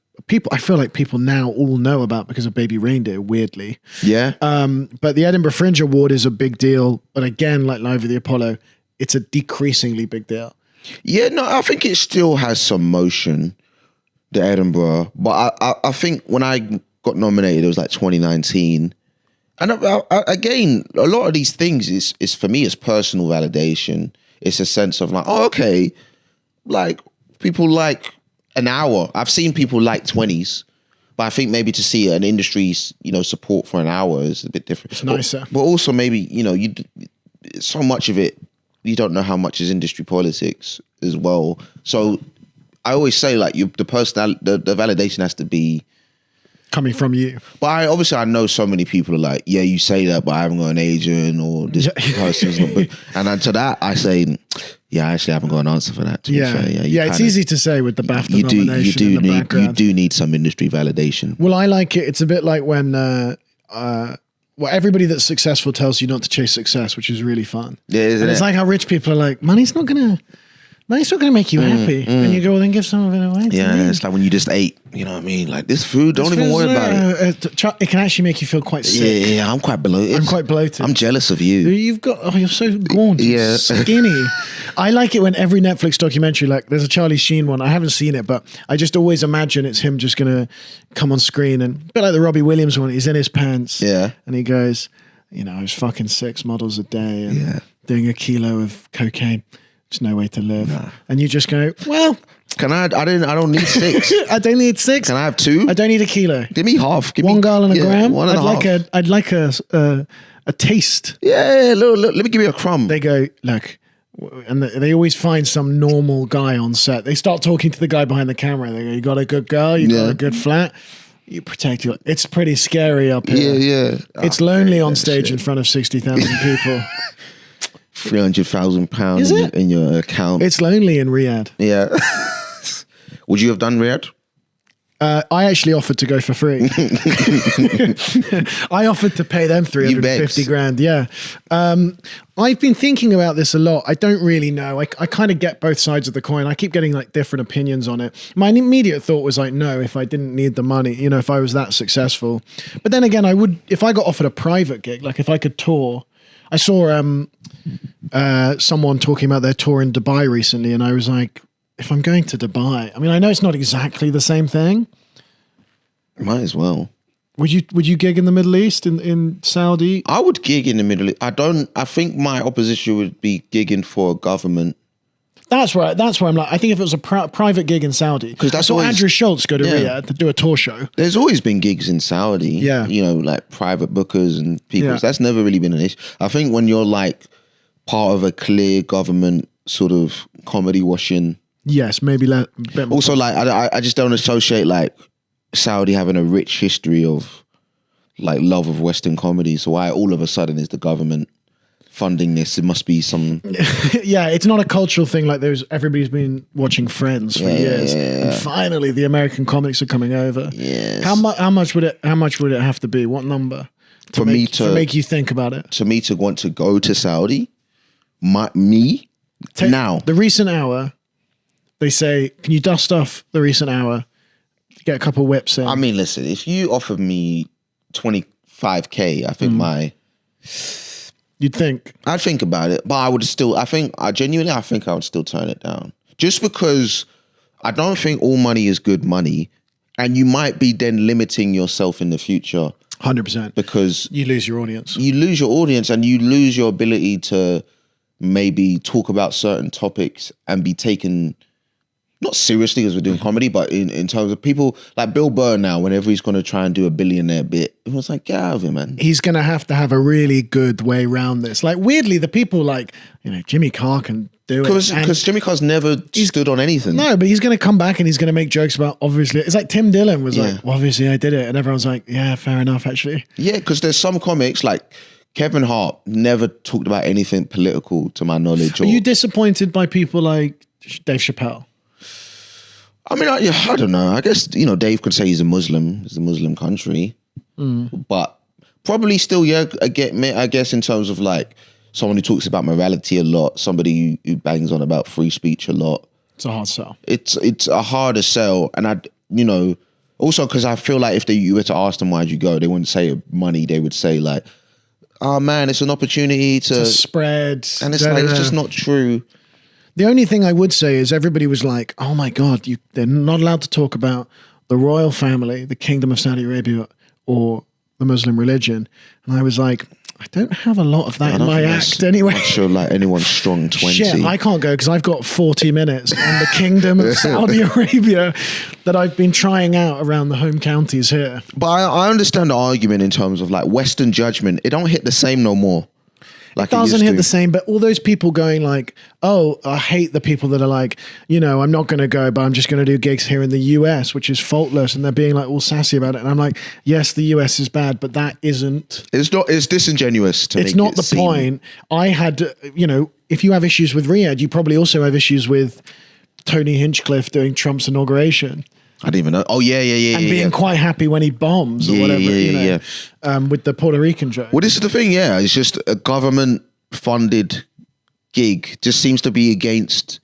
I feel like people now all know about because of Baby Reindeer, weirdly. Yeah. But the Edinburgh Fringe Award is a big deal. But again, like Live at the Apollo, it's a decreasingly big deal. Yeah, no, I think it still has some motion, the Edinburgh. But I think when I got nominated, it was like 2019. And again, a lot of these things is for me, it's personal validation. It's a sense of like, oh, okay, like people like an hour. I've seen people like 20s, but I think maybe to see an industry's, support for an hour is a bit different. It's nicer. But also maybe, so much of it, you don't know how much is industry politics as well. So I always say like the validation has to be coming from you. But I know so many people are like, yeah, you say that, but I haven't got an agent or this person's not. And then to that, I say, yeah, I actually haven't got an answer for that. To be fair. Yeah, it's easy to say with the BAFTA nomination in the background. You do need some industry validation. Well, I like it. It's a bit like when everybody that's successful tells you not to chase success, which is really fun. Yeah, isn't it's like how rich people are like, money's not gonna make you happy. And you go, well, then give some of it away. Yeah, it's like when you just ate, you know what I mean? Like this food, don't even worry about it. It can actually make you feel quite sick. Yeah, I'm quite bloated. I'm quite bloated. I'm jealous of you. You're so gaunt, skinny. I like it when every Netflix documentary, like there's a Charlie Sheen one, I haven't seen it, but I just always imagine it's him just gonna come on screen and a bit like the Robbie Williams one, he's in his pants. Yeah. And he goes, I was fucking 6 models a day and doing a kilo of cocaine. There's no way to live. Nah. And you just go, well, can I don't need 6. I don't need 6. Can I have 2? I don't need a kilo. Give me half. Give 1 me gallon a gram. I'd like a taste. Yeah, look, let me give you a crumb. They go, look, and they always find some normal guy on set. They start talking to the guy behind the camera. They go, you got a good girl, you got a good flat. You protect your. It's pretty scary up here. Yeah. It's lonely on stage in front of 60,000 people. £300,000 in your account. It's lonely in Riyadh. Yeah. Would you have done Riyadh? I actually offered to go for free. I offered to pay them 350 grand. Yeah. I've been thinking about this a lot. I don't really know. I kind of get both sides of the coin. I keep getting like different opinions on it. My immediate thought was like, no, if I didn't need the money, if I was that successful. But then again, I would, if I got offered a private gig, like if I could tour. I saw someone talking about their tour in Dubai recently, and I was like, if I'm going to Dubai, I mean, I know it's not exactly the same thing. Might as well. Would you gig in the Middle East, in Saudi? I would gig in the Middle East. I think my opposition would be gigging for a government. That's where I'm like, I think if it was a private gig in Saudi, because that's what Andrew Schultz go to Riyadh to do a tour show. There's always been gigs in Saudi. Yeah. Like private bookers and people. Yeah. So that's never really been an issue. I think when you're like part of a clear government sort of comedy washing. Yes, maybe a bit more. Also, like, I just don't associate like Saudi having a rich history of like love of Western comedy. So why all of a sudden is the government funding this? It must be some. Yeah, it's not a cultural thing. Like everybody's been watching Friends for years, and finally the American comics are coming over. Yes. How much would it have to be? What number to make you think about it? To me, to want to go to Saudi, now the recent hour. They say, can you dust off the recent hour? Get a couple whips in. I mean, listen, if you offered me 25K, I think You'd think. I'd think about it, but I would still, I think I would still turn it down. Just because I don't think all money is good money, and you might be then limiting yourself in the future. 100%. Because you lose your audience. You lose your audience and you lose your ability to maybe talk about certain topics and be taken not seriously because we're doing comedy, but in terms of people like Bill Burr now, whenever he's going to try and do a billionaire bit, it was like, get out of here, man. He's going to have a really good way around this. Like weirdly, the people like, Jimmy Carr can do it. Because Jimmy Carr's never stood on anything. No, but he's going to come back and he's going to make jokes about, obviously, it's like Tim Dillon was like, well, obviously I did it. And everyone's like, yeah, fair enough, actually. Yeah, because there's some comics like Kevin Hart never talked about anything political to my knowledge. Are you disappointed by people like Dave Chappelle? I mean, I don't know. I guess, Dave could say he's a Muslim. It's a Muslim country. But probably still, yeah, I guess in terms of like someone who talks about morality a lot, somebody who bangs on about free speech a lot. It's a hard sell. It's a harder sell. And also because I feel like if you were to ask them why'd you go, they wouldn't say money. They would say like, oh man, it's an opportunity to spread. And it's like, it's just not true. The only thing I would say is everybody was like, oh my God, they're not allowed to talk about the royal family, the Kingdom of Saudi Arabia, or the Muslim religion. And I was like, I don't have a lot of that in my act anyway. I'm sure like anyone's strong 20. Shit, I can't go because I've got 40 minutes on the Kingdom of Saudi Arabia that I've been trying out around the home counties here. But I understand the argument in terms of like Western judgment. It don't hit the same no more. Like it doesn't hit the same, but all those people going like, oh, I hate the people that are like, I'm not going to go, but I'm just going to do gigs here in the US, which is faultless. And they're being like all sassy about it. And I'm like, yes, the US is bad, but that isn't. It's disingenuous to It's make not it the seem. point. I had, if you have issues with Riyadh, you probably also have issues with Tony Hinchcliffe doing Trump's inauguration. I didn't even know. Oh, yeah. And being quite happy when he bombs or whatever, with the Puerto Rican joke. Well, this is the thing, yeah. It's just a government-funded gig. Just seems to be against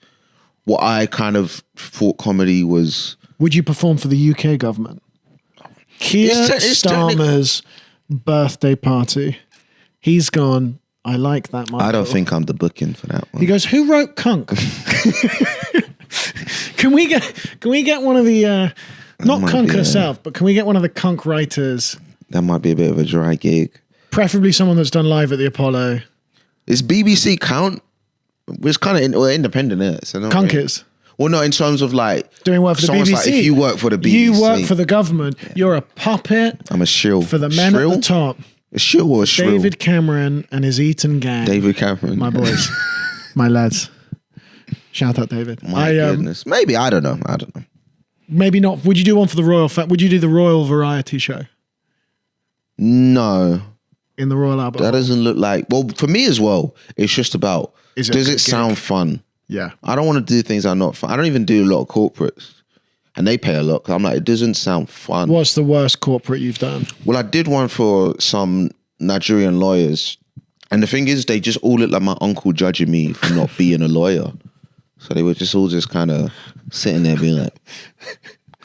what I kind of thought comedy was. Would you perform for the UK government? Keir Starmer's birthday party. He's gone, I like that, Michael. I don't think I'm the booking for that one. He goes, who wrote Cunk? Can we get one of the not Cunk herself, but can we get one of the Cunk writers? That might be a bit of a dry gig. Preferably someone that's done live at the Apollo. Is BBC count? It's kind of independent, isn't it? So Cunk is. Well, no, in terms of like doing work for the BBC. Like, if you work for the BBC, you work for the government. You're a puppet. I'm a shill for the men at the top. A shill or a shrill? David Cameron and his Eton gang. David Cameron, my boys, my lads. Shout out, David. My goodness. Maybe, I don't know. Maybe not. Would you do one for the Royal Would you do the Royal Variety Show? No. In the Royal Albert That doesn't look like... Well, for me as well, it's just about... Does it sound fun? Yeah. I don't want to do things that are not fun. I don't even do a lot of corporates. And they pay a lot. I'm like, it doesn't sound fun. What's the worst corporate you've done? Well, I did one for some Nigerian lawyers. And the thing is, they just all look like my uncle judging me for not being a lawyer. So they were just all kind of sitting there being like,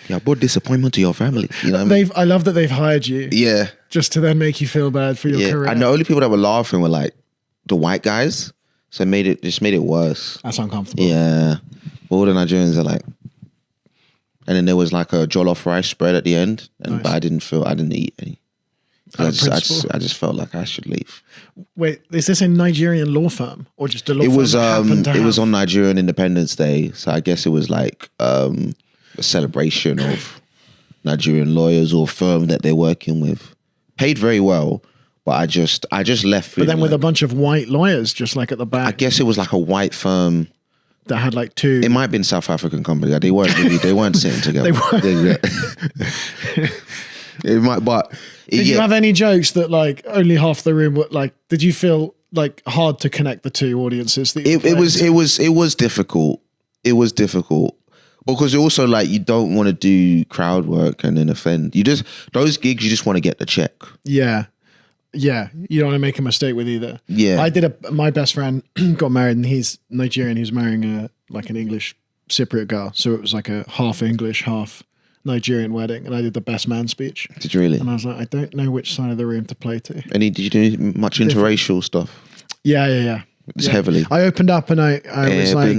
yeah, I brought disappointment to your family. You know what I mean? I love that they've hired you. Yeah. Just to then make you feel bad for your career. And the only people that were laughing were like the white guys. So it just made it worse. That's uncomfortable. Yeah. All the Nigerians are like, and then there was like a jollof rice spread at the end. And But I didn't eat any. I just felt like I should leave. Wait, is this a Nigerian law firm or just a law firm? It was on Nigerian Independence Day, so I guess it was like a celebration of Nigerian lawyers or firm that they're working with. Paid very well, but I just left. But then with a bunch of white lawyers, just like at the back. I guess it was like a white firm that had like two. It might have been South African company. They weren't sitting together. It might, but. Did you have any jokes that like only half the room were like? Did you feel like hard to connect the two audiences? It was difficult. It was difficult because also like you don't want to do crowd work and then offend. Those gigs you just want to get the check. Yeah. You don't want to make a mistake with either. Yeah. My best friend got married and he's Nigerian. He was marrying an English Cypriot girl, so it was like a half English, half Nigerian wedding, and I did the best man speech. Did you really? And I was like, I don't know which side of the room to play to. Did you do much interracial stuff? Yeah. Just heavily. I opened up and I was like, I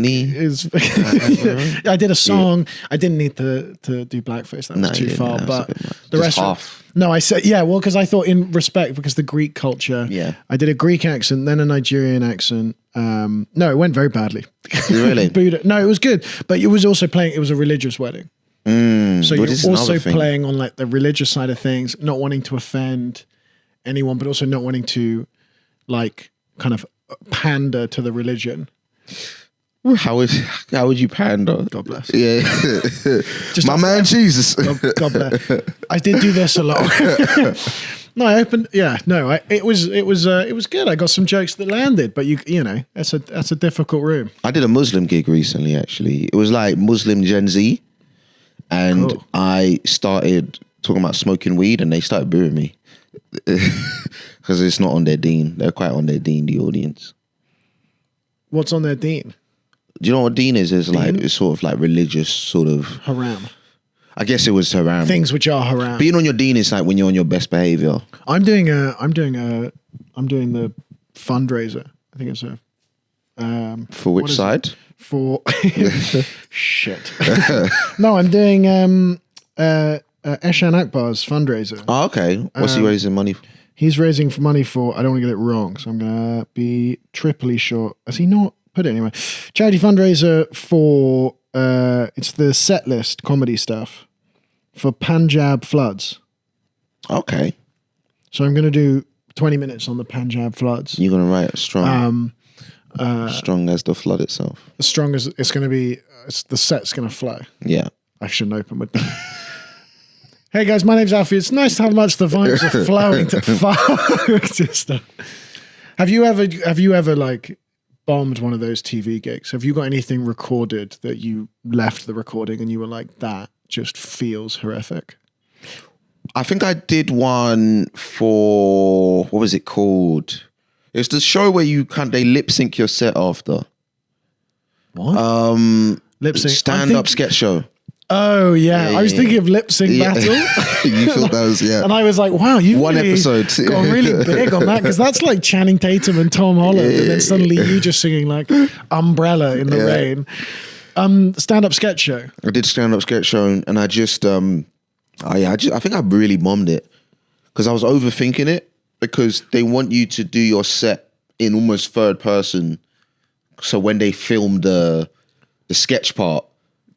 did a song. Yeah. I didn't need to do blackface. That was too far. But the rest half. No, I said, because I thought in respect, because the Greek culture, I did a Greek accent, then a Nigerian accent. No, it went very badly. Really? No, it was good. But it was also it was a religious wedding. So you're also playing on like the religious side of things, not wanting to offend anyone, but also not wanting to like kind of pander to the religion. How would you pander? God bless. Yeah. Just my man Jesus. God bless. I did do this a lot. No, I opened. Yeah, no, it was good. I got some jokes that landed, but you know, that's a difficult room. I did a Muslim gig recently. Actually, it was like Muslim Gen Z, and Cool. I started talking about smoking weed, and they started booing me because it's not on their deen. They're quite on their deen. The audience. What's on their deen? Do you know what deen is? It's like it's sort of like religious sort of. Haram. I guess it was haram. Things which are haram. Being on your deen is like when you're on your best behavior. I'm doing the fundraiser. I think it's a For which what is side? it? For shit. No, I'm doing Eshan Akbar's fundraiser. Oh, okay. What's he raising money for? He's raising for money for, I don't want to get it wrong, so I'm gonna be triply sure. Has he not put it anyway? Charity fundraiser for it's the set list comedy stuff for Punjab floods. Okay. So I'm gonna do 20 minutes on the Punjab floods. You're gonna write strong. Strong as the flood itself. As strong as it's going to be, the set's going to flow. Yeah. I shouldn't open with that. Hey guys, my name's Alfie. It's nice how much the vibes are flowing to fuck stuff. Have you ever like bombed one of those TV gigs? Have you got anything recorded that you left the recording and you were like, that just feels horrific? I think I did one for, what was it called? It's the show where they lip sync your set after. What? Lip sync? Stand-up sketch show. Oh yeah, I was thinking of lip sync battle. You thought that was, yeah. And I was like, wow, you've One really episode. gone really big on that, because that's like Channing Tatum and Tom Holland, and then suddenly you just singing like Umbrella in the rain. Stand-up sketch show. I did stand-up sketch show, and I just, I think I really bombed it because I was overthinking it, because they want you to do your set in almost third person. So when they film the sketch part,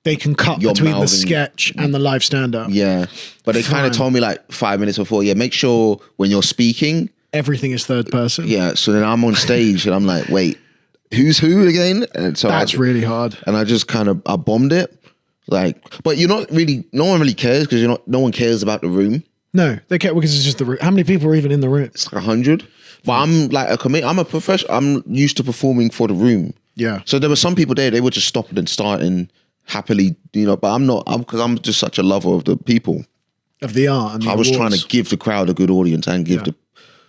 they can cut between the sketch and the live stand-up. Yeah. But they kind of told me like 5 minutes before, make sure when you're speaking, everything is third person. Yeah. So then I'm on stage and I'm like, wait, who's who again? And so that's really hard. And I just I bombed it. Like, but no one really cares, because no one cares about the room. No, they can't, because it's just the room. How many people are even in the room? It's like 100. But I'm like I'm a professional. I'm used to performing for the room. Yeah. So there were some people there, they would just stop and start and happily, but I'm not, because I'm just such a lover of the people. Of the art and the I was awards. trying to give the crowd a good audience and give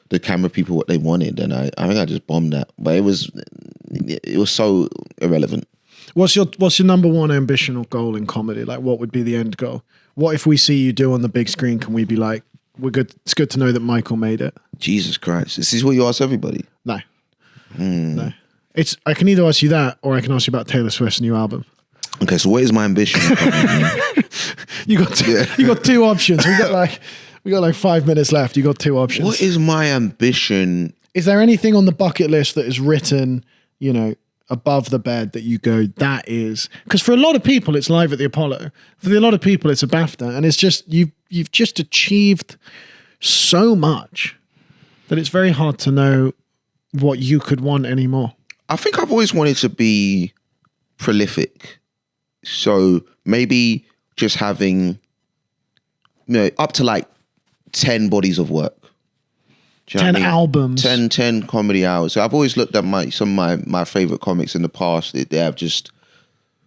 the camera people what they wanted. And I think I just bombed that. But it was so irrelevant. What's your number one ambition or goal in comedy? Like, what would be the end goal? What if we see you do on the big screen? Can we be like, we're good? It's good to know that Michael made it. Jesus Christ! This is what you ask everybody. No, no. I can either ask you that, or I can ask you about Taylor Swift's new album. Okay, so what is my ambition? You got two options. We got like 5 minutes left. You got two options. What is my ambition? Is there anything on the bucket list that is written, above the bed that you go, that is, because for a lot of people it's live at the Apollo. For a lot of people it's a BAFTA, and it's just you've just achieved so much that it's very hard to know what you could want anymore. I think I've always wanted to be prolific. So maybe just having, up to like 10 bodies of work. 10 albums. 10 comedy hours. So I've always looked at some of my favorite comics in the past. They have just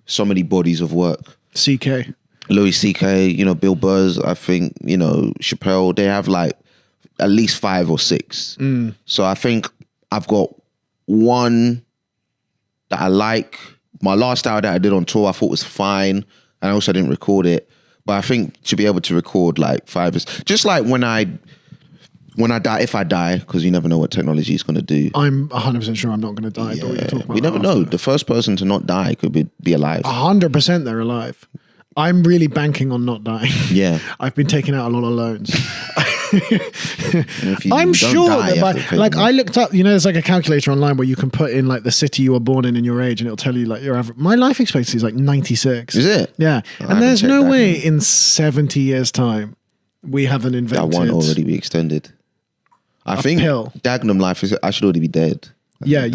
so many bodies of work. CK. Louis CK, Bill Burrs, I think, Chappelle, they have like at least 5 or 6. So I think I've got one that I like. My last hour that I did on tour, I thought was fine. And I also didn't record it. But I think to be able to record like 5 is just like when I die, if I die, because you never know what technology is going to do. I'm 100% sure I'm not going to die. Yeah. We never know. The first person to not die could be alive. 100% they're alive. I'm really banking on not dying. Yeah. I've been taking out a lot of loans. I'm sure that I looked up, there's like a calculator online where you can put in like the city you were born in and your age, and it'll tell you like your average. My life expectancy is like 96. Is it? Yeah. And there's no way in 70 years time we haven't invented. That won't already be extended. I think Dagenham life I should already be dead. Yeah,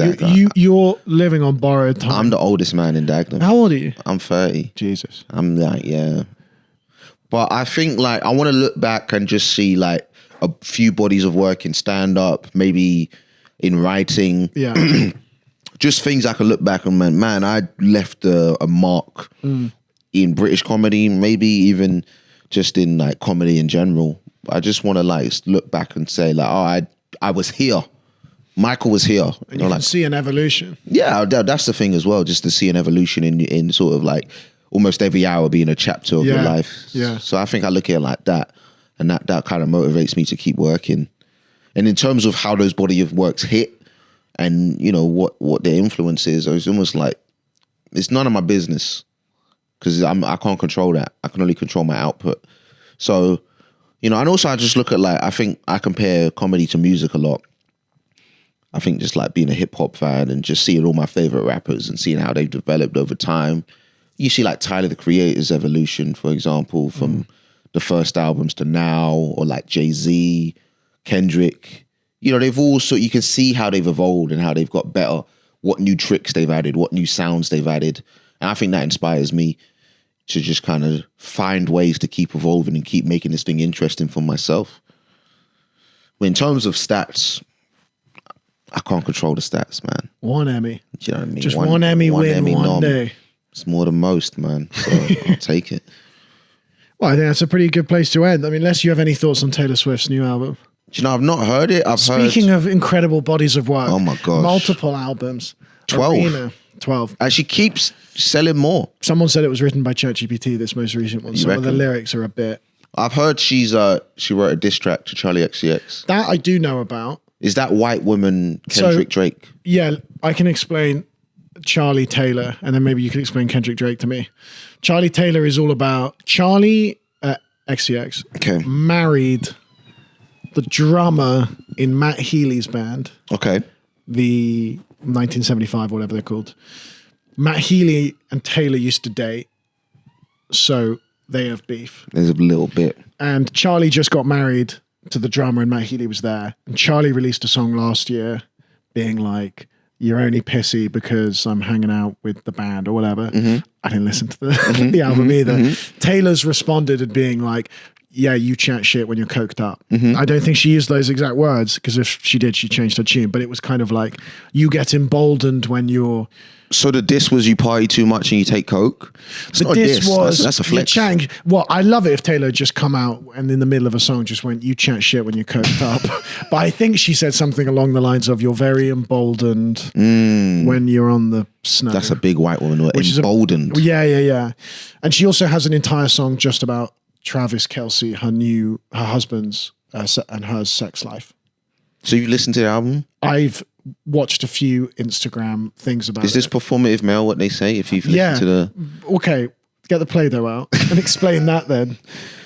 you're living on borrowed time. I'm the oldest man in Dagenham. How old are you? I'm 30. Jesus. I'm like, yeah. But I think like I want to look back and just see like a few bodies of work in stand-up, maybe in writing. Yeah. Just things I can look back and man, I left a mark in British comedy, maybe even just in like comedy in general. I just want to like look back and say like, oh, I was here. Michael was here. And you can see an evolution. Yeah, that's the thing as well, just to see an evolution in sort of like almost every hour being a chapter of your life. Yeah. So I think I look at it like that, and that kind of motivates me to keep working. And in terms of how those body of works hit, and you know what their influence is, it's almost like it's none of my business because I can't control that. I can only control my output. So, you know, and also I just look at like, I think I compare comedy to music a lot. I think just like being a hip hop fan and just seeing all my favorite rappers and seeing how they've developed over time. You see like Tyler the Creator's evolution, for example, from the first albums to now, or like Jay-Z, Kendrick. You know, they've also, you can see how they've evolved and how they've got better, what new tricks they've added, what new sounds they've added. And I think that inspires me to just kind of find ways to keep evolving and keep making this thing interesting for myself. But in terms of stats, I can't control the stats, man. One Emmy. Do you know what I mean? Just one Emmy win Emmy one nom. day. It's more than most, man. So I'll take it. Well, I think that's a pretty good place to end. I mean, unless you have any thoughts on Taylor Swift's new album. Do you know, I've not heard it. Speaking of incredible bodies of work. Oh my gosh. Multiple albums. 12. Arena, 12. And she keeps selling more. Someone said it was written by ChatGPT, this most recent one. Some of the reckon? lyrics are a bit... I've heard she wrote a diss track to Charlie XCX. That I do know about. Is that white woman Kendrick Drake? Yeah, I can explain Charlie Taylor, and then maybe you can explain Kendrick Drake to me. Charlie Taylor is all about... Charlie XCX married the drummer in Matt Healy's band. Okay. The 1975, whatever they're called. Matt Healy and Taylor used to date, so they have beef. There's a little bit. And Charlie just got married to the drummer and Matt Healy was there. And Charlie released a song last year being like, you're only pissy because I'm hanging out with the band or whatever. I didn't listen to the album either. Taylor's responded at being like, yeah, you chat shit when you're coked up. I don't think she used those exact words, because if she did, she changed her tune. But it was kind of like, you get emboldened when you're... So the diss was you party too much and you take coke? It's not a diss. That's a flex. Well, I love it if Taylor just come out and in the middle of a song just went, you chat shit when you're coked up. But I think she said something along the lines of, you're very emboldened when you're on the snow. That's a big white woman. Emboldened. Yeah. And she also has an entire song just about Travis Kelce, her husband's and her sex life. So you listened to the album? I've watched a few Instagram things about it. Is this performative male, what they say? If you've listened to the... Okay, get the Play-Doh out and explain that then.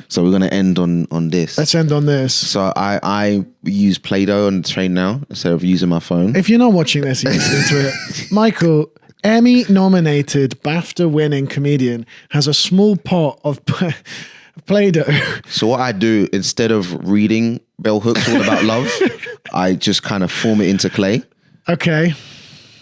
So we're going to end on this. Let's end on this. So I use Play-Doh on the train now instead of using my phone. If you're not watching this, you're listening to it. Michael, Emmy-nominated, BAFTA-winning comedian, has a small pot of Play-Doh. So what I do, instead of reading Bell Hooks All About Love, I just kind of form it into clay. Okay.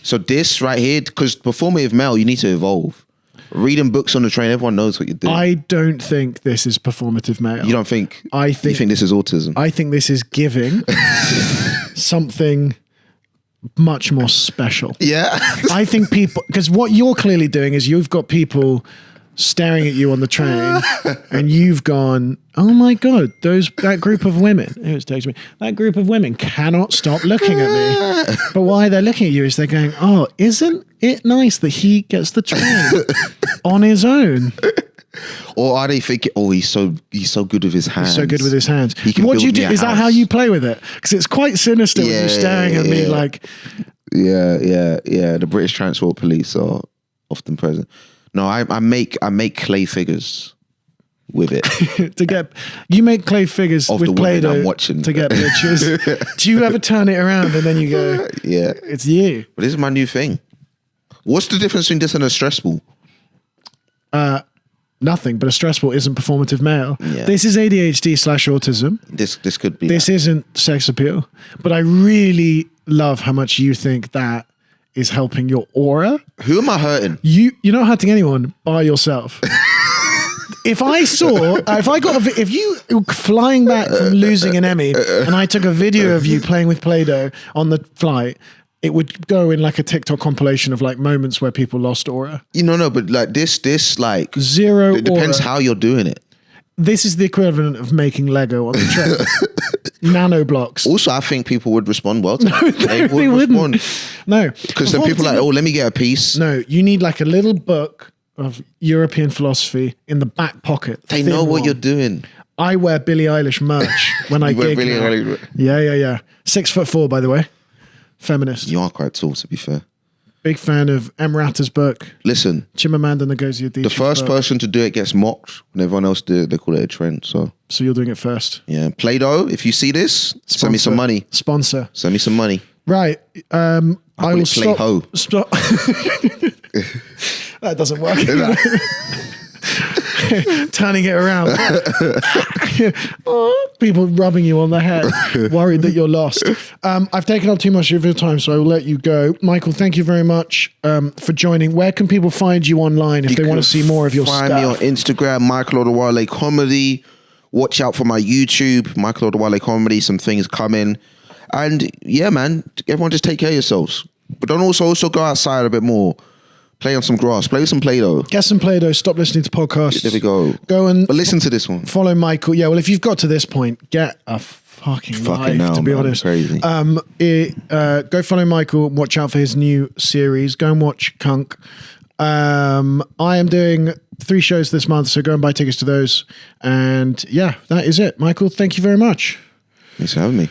So this right here, because performative male, you need to evolve. Reading books on the train, everyone knows what you're doing. I don't think this is performative male. You don't think? You think this is autism? I think this is giving something much more special. Yeah. I think people, because what you're clearly doing is you've got people staring at you on the train and you've gone, oh my God, that group of women, that group of women cannot stop looking at me. But why they're looking at you is they're going, oh, isn't it nice that he gets the train on his own? Or are they thinking, oh, he's so good with his hands. He's so good with his hands. What do you do? Is that how you play with it? Because it's quite sinister when you're staring at me like... Yeah. The British Transport Police are often present. No, I make clay figures with it. You make clay figures of with Play-Doh I'm watching to get pictures. Do you ever turn it around and then you go, yeah, it's you? But this is my new thing. What's the difference between this and a stress ball? Nothing, but a stress ball isn't performative male. Yeah. This is ADHD/autism. This could be. This isn't sex appeal. But I really love how much you think that is helping your aura. Who am I hurting? You're not hurting anyone by yourself. if you flying back from losing an Emmy and I took a video of you playing with Play-Doh on the flight, it would go in like a TikTok compilation of like moments where people lost aura. No, but like this like Zero. It depends aura. how you're doing it. This is the equivalent of making Lego on the train. Nano blocks. Also, I think people would respond well to that. They wouldn't. No. Because then people are like, oh, let me get a piece. No, you need like a little book of European philosophy in the back pocket. They know what you're doing. I wear Billie Eilish merch when I gig. Yeah. 6'4", by the way. Feminist. You are quite tall, to be fair. Big fan of Emrata's book. Listen. Chimamanda Ngozi Adichie's the first book. person to do it gets mocked. When everyone else do it, they call it a trend. So you're doing it first. Yeah. Play-Doh, if you see this, send me some money. Sponsor. Send me some money. Right. I will stop. That doesn't work. Turning it around. People rubbing you on the head, worried that you're lost. I've taken up too much of your time, so I will let you go. Michael, thank you very much for joining. Where can people find you online if they want to see more of your stuff? Find me on Instagram, Michael Odewale Comedy. Watch out for my YouTube, Michael Odewale Comedy. Some things coming. And yeah, man, everyone just take care of yourselves. But don't also go outside a bit more. Play on some grass. Play with some Play-Doh. Get some Play-Doh. Stop listening to podcasts. There we go. But listen to this one. Follow Michael. Yeah, well, if you've got to this point, get a fucking life, now, to be man, honest. Crazy. Go follow Michael. Watch out for his new series. Go and watch Cunk. I am doing 3 shows this month, so go and buy tickets to those. And yeah, that is it. Michael, thank you very much. Thanks for having me.